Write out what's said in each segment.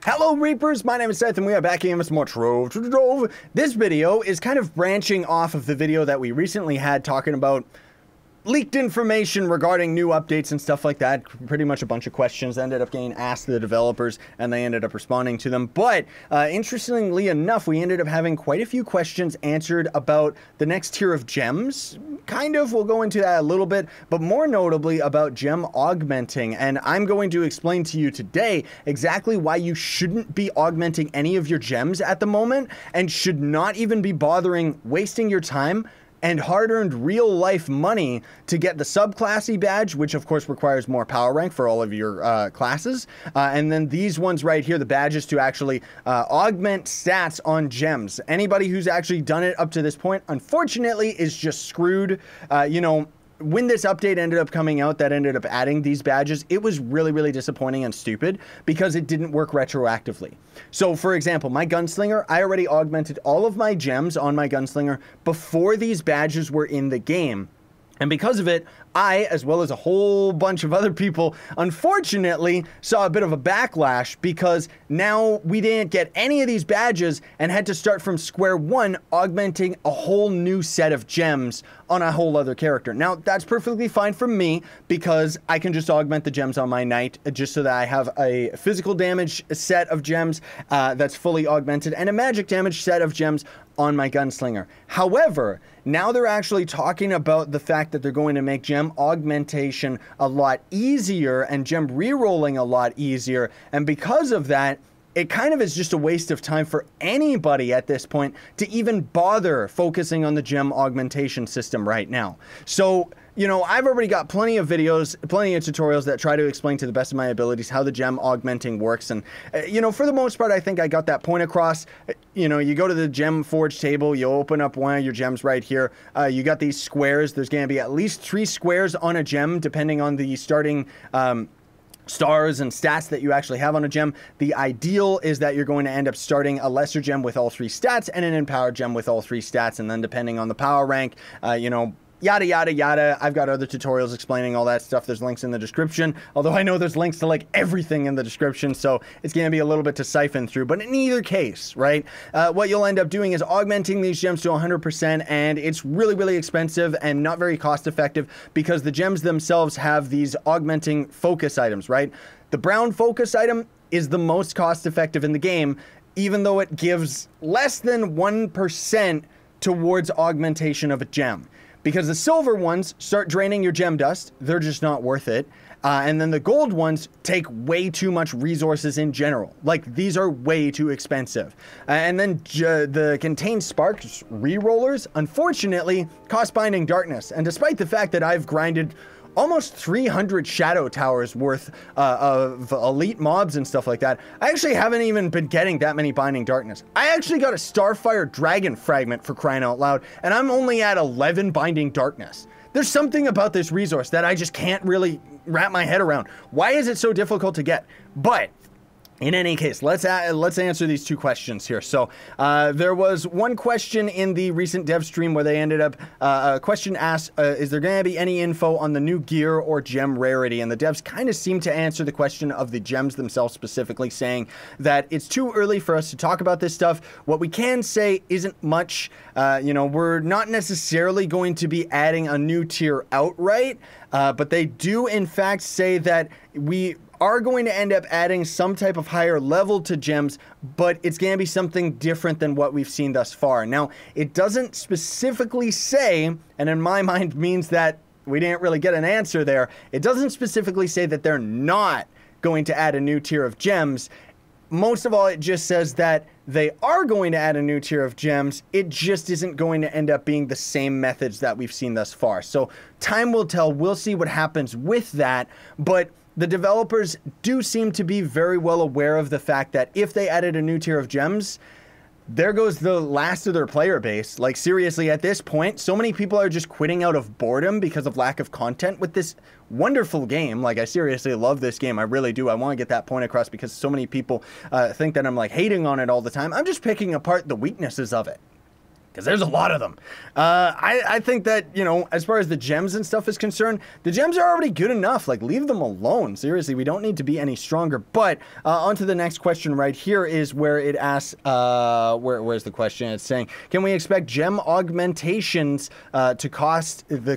Hello Reapers, my name is Seth and we are back again with some more Trove. This video is kind of branching off of the video that we recently had talking about leaked information regarding new updates and stuff like that. Pretty much a bunch of questions ended up getting asked to the developers and they ended up responding to them. But interestingly enough, we ended up having quite a few questions answered about the next tier of gems. Kind of, we'll go into that a little bit, but more notably about gem augmenting. And I'm going to explain to you today exactly why you shouldn't be augmenting any of your gems at the moment and should not even be bothering wasting your time and hard-earned real-life money to get the subclassy badge, which of course requires more power rank for all of your classes, and then these ones right here, the badges to actually augment stats on gems. Anybody who's actually done it up to this point, unfortunately, is just screwed. You know, when this update ended up coming out that ended up adding these badges, it was really, really disappointing and stupid because it didn't work retroactively. So for example, my gunslinger, I already augmented all of my gems on my gunslinger before these badges were in the game. And because of it, I, as well as a whole bunch of other people, unfortunately saw a bit of a backlash because now we didn't get any of these badges and had to start from square one augmenting a whole new set of gems on a whole other character. Now, that's perfectly fine for me because I can just augment the gems on my knight just so that I have a physical damage set of gems that's fully augmented and a magic damage set of gems on my gunslinger. However, now they're actually talking about the fact that they're going to make gem augmentation a lot easier and gem rerolling a lot easier, and because of that, it kind of is just a waste of time for anybody at this point to even bother focusing on the gem augmentation system right now. So, you know, I've already got plenty of videos, plenty of tutorials that try to explain to the best of my abilities how the gem augmenting works. And, you know, for the most part, I think I got that point across. You know, you go to the gem forge table, you open up one of your gems right here. You got these squares. There's going to be at least 3 squares on a gem, depending on the starting stars and stats that you actually have on a gem. The ideal is that you're going to end up starting a lesser gem with all 3 stats and an empowered gem with all 3 stats. And then depending on the power rank, you know, yada, yada, yada. I've got other tutorials explaining all that stuff. There's links in the description, although I know there's links to like everything in the description, so it's going to be a little bit to siphon through. But in either case, right, what you'll end up doing is augmenting these gems to 100%, and it's really, really expensive and not very cost effective because the gems themselves have these augmenting focus items, right? The brown focus item is the most cost effective in the game, even though it gives less than 1% towards augmentation of a gem. Because the silver ones start draining your gem dust, they're just not worth it. And then the gold ones take way too much resources in general. Like, these are way too expensive. And then the contained sparks rerollers, unfortunately, cost binding darkness. And despite the fact that I've grinded almost 300 shadow towers worth of elite mobs and stuff like that, I actually haven't even been getting that many binding darkness. I actually got a Starfire Dragon fragment, for crying out loud, and I'm only at 11 binding darkness. There's something about this resource that I just can't really wrap my head around. Why is it so difficult to get? But in any case, let's answer these 2 questions here. So there was one question in the recent dev stream where they ended up, a question asked, is there going to be any info on the new gear or gem rarity? And the devs kind of seem to answer the question of the gems themselves specifically, saying that it's too early for us to talk about this stuff. What we can say isn't much. You know, we're not necessarily going to be adding a new tier outright, but they do in fact say that we are going to end up adding some type of higher level to gems, but it's going to be something different than what we've seen thus far. Now, it doesn't specifically say, and in my mind means that we didn't really get an answer there, it doesn't specifically say that they're not going to add a new tier of gems. Most of all, it just says that they are going to add a new tier of gems. It just isn't going to end up being the same methods that we've seen thus far. So time will tell. We'll see what happens with that, but the developers do seem to be very well aware of the fact that if they added a new tier of gems, there goes the last of their player base. Like, seriously, at this point, so many people are just quitting out of boredom because of lack of content with this wonderful game. Like, I seriously love this game. I really do. I want to get that point across because so many people think that I'm, like, hating on it all the time. I'm just picking apart the weaknesses of it. because there's a lot of them. I think that, you know, as far as the gems and stuff is concerned, the gems are already good enough. Like, leave them alone. Seriously, we don't need to be any stronger. But on to the next question right here is where it asks, where's the question? It's saying, can we expect gem augmentations the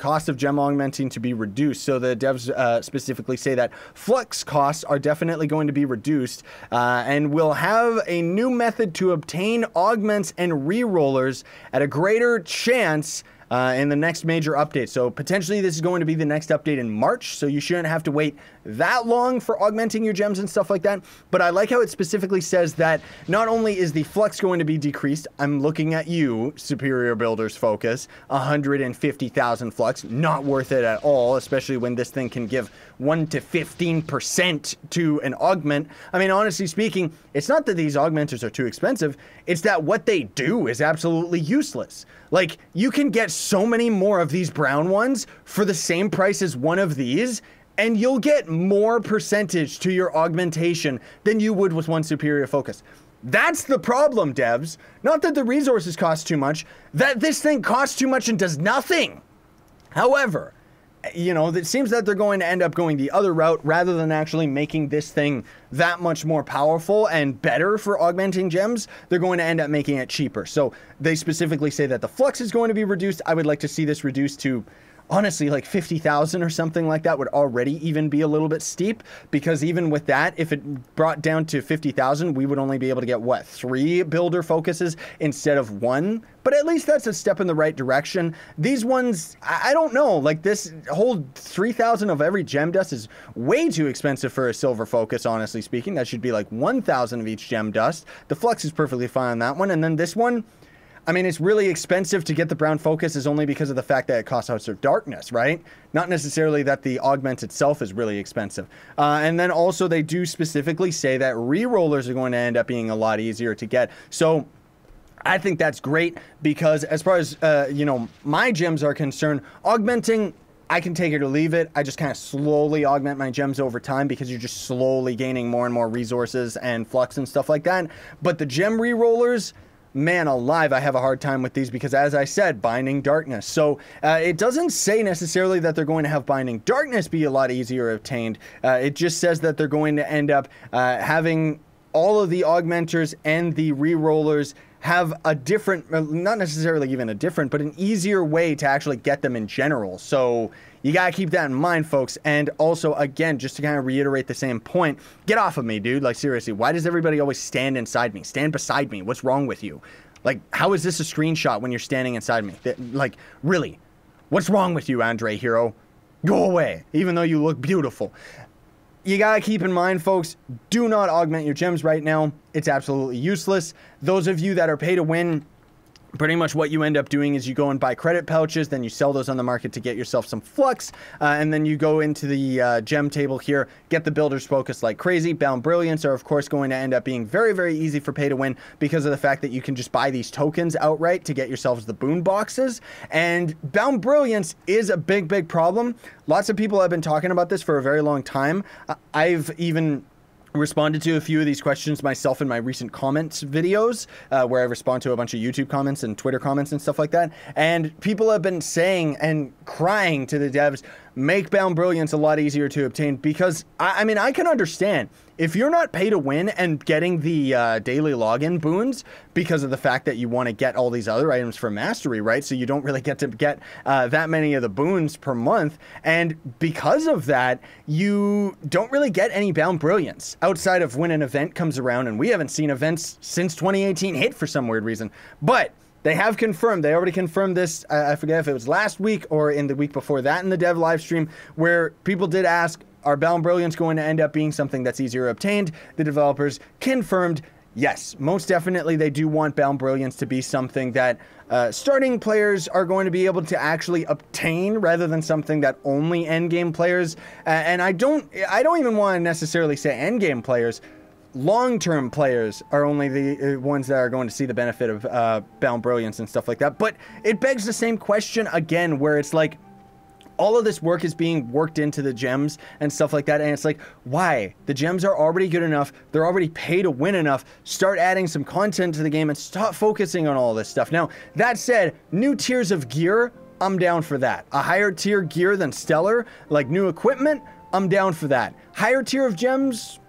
cost of gem augmenting to be reduced? So the devs specifically say that flux costs are definitely going to be reduced, and we'll have a new method to obtain augments and rerollers at a greater chance in the next major update. So potentially this is going to be the next update in March, so you shouldn't have to wait that long for augmenting your gems and stuff like that. But I like how it specifically says that not only is the flux going to be decreased, I'm looking at you, Superior Builders Focus, 150,000 flux, not worth it at all, especially when this thing can give 1 to 15% to an augment. I mean, honestly speaking, it's not that these augmenters are too expensive, it's that what they do is absolutely useless. Like, you can get so many more of these brown ones for the same price as one of these, and you'll get more percentage to your augmentation than you would with one Superior Focus. That's the problem, devs. Not that the resources cost too much, that this thing costs too much and does nothing. However, you know, it seems that they're going to end up going the other route rather than actually making this thing that much more powerful and better for augmenting gems. They're going to end up making it cheaper. So they specifically say that the flux is going to be reduced. I would like to see this reduced to, honestly, like 50,000 or something like that would already even be a little bit steep, because even with that, if it brought down to 50,000, we would only be able to get, what, 3 builder focuses instead of 1? But at least that's a step in the right direction. These ones, I don't know, like this whole 3,000 of every gem dust is way too expensive for a silver focus, honestly speaking. That should be like 1,000 of each gem dust. The flux is perfectly fine on that one. And then this one, I mean, it's really expensive to get the brown focus is only because of the fact that it costs House of Darkness, right? Not necessarily that the augment itself is really expensive. And then also they do specifically say that rerollers are going to end up being a lot easier to get. So I think that's great, because as far as, you know, my gems are concerned, augmenting, I can take it or leave it. I just kind of slowly augment my gems over time, because you're just slowly gaining more and more resources and flux and stuff like that. But the gem rerollers, man alive, I have a hard time with these because, as I said, Binding Darkness. So it doesn't say necessarily that they're going to have Binding Darkness be a lot easier obtained. It just says that they're going to end up having all of the augmenters and the rerollers have a different, not necessarily even a different, but an easier way to actually get them in general. So you gotta keep that in mind, folks. And also, again, just to kind of reiterate the same point, get off of me, dude. Like, seriously, why does everybody always stand inside me? Stand beside me. What's wrong with you? Like, how is this a screenshot when you're standing inside me? Like, really? What's wrong with you, Andre Hero? Go away, even though you look beautiful. You gotta keep in mind, folks, do not augment your gems right now. It's absolutely useless. Those of you that are pay to win, pretty much what you end up doing is you go and buy credit pouches, then you sell those on the market to get yourself some flux, and then you go into the gem table here, get the builders focus like crazy. Bound Brilliance are, of course, going to end up being very, very easy for pay to win because of the fact that you can just buy these tokens outright to get yourselves the boon boxes. And Bound Brilliance is a big, big problem. Lots of people have been talking about this for a very long time. I've even responded to a few of these questions myself in my recent comments videos, where I respond to a bunch of YouTube comments and Twitter comments and stuff like that. And people have been saying and crying to the devs, make Bound Brilliance a lot easier to obtain, because I mean, I can understand if you're not pay to win and getting the daily login boons because of the fact that you want to get all these other items for mastery, right? So you don't really get to get that many of the boons per month. And because of that, you don't really get any Bound Brilliance outside of when an event comes around. And we haven't seen events since 2018 hit for some weird reason. But they have confirmed, they already confirmed this, I forget if it was last week or in the week before that in the dev live stream, where people did ask, are Bound Brilliance going to end up being something that's easier obtained? The developers confirmed, yes, most definitely they do want Bound Brilliance to be something that starting players are going to be able to actually obtain, rather than something that only endgame players, and I don't even want to necessarily say endgame players, long-term players are only the ones that are going to see the benefit of Bound Brilliance and stuff like that. But it begs the same question again, where it's like, all of this work is being worked into the gems and stuff like that, and it's like, why? The gems are already good enough. They're already pay to win enough. Start adding some content to the game and stop focusing on all this stuff. Now, that said, new tiers of gear, I'm down for that. A higher tier gear than Stellar, like new equipment, I'm down for that. Higher tier of gems,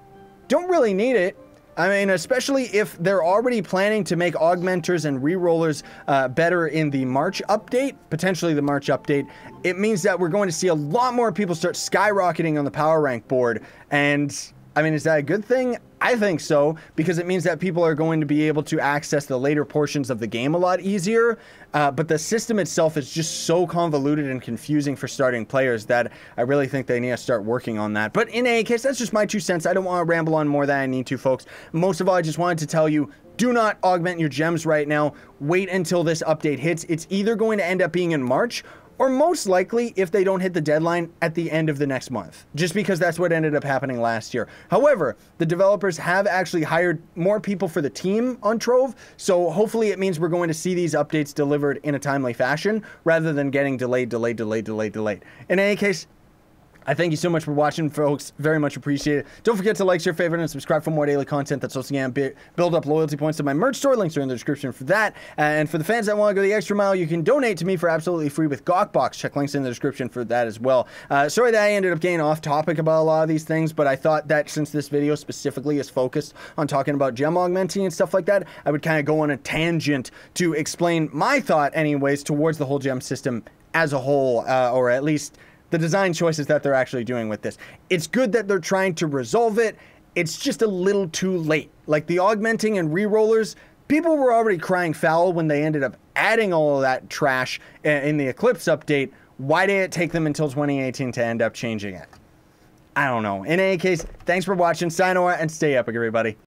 don't really need it. I mean, especially if they're already planning to make augmenters and rerollers better in the March update, potentially the March update, it means that we're going to see a lot more people start skyrocketing on the power rank board. And I mean, is that a good thing? I think so, because it means that people are going to be able to access the later portions of the game a lot easier. But the system itself is just so convoluted and confusing for starting players that I really think they need to start working on that. But in any case, that's just my 2 cents. I don't want to ramble on more than I need to, folks. Most of all, I just wanted to tell you, do not augment your gems right now. Wait until this update hits. It's either going to end up being in March, or most likely, if they don't hit the deadline, at the end of the next month, just because that's what ended up happening last year. However, the developers have actually hired more people for the team on Trove, so hopefully it means we're going to see these updates delivered in a timely fashion, rather than getting delayed. In any case, I thank you so much for watching, folks. Very much appreciate it. Don't forget to like, share, favorite, and subscribe for more daily content that's also going to build up loyalty points to my merch store. Links are in the description for that. And for the fans that want to go the extra mile, you can donate to me for absolutely free with Gawkbox. Check links in the description for that as well. Sorry that I ended up getting off topic about a lot of these things, but I thought that since this video specifically is focused on talking about gem augmenting and stuff like that, I would kind of go on a tangent to explain my thought anyways towards the whole gem system as a whole, or at least the design choices that they're actually doing with this. It's good that they're trying to resolve it. It's just a little too late. Like the augmenting and rerollers, people were already crying foul when they ended up adding all of that trash in the Eclipse update. Why did it take them until 2018 to end up changing it? I don't know. In any case, thanks for watching. Sayonara and stay epic, everybody.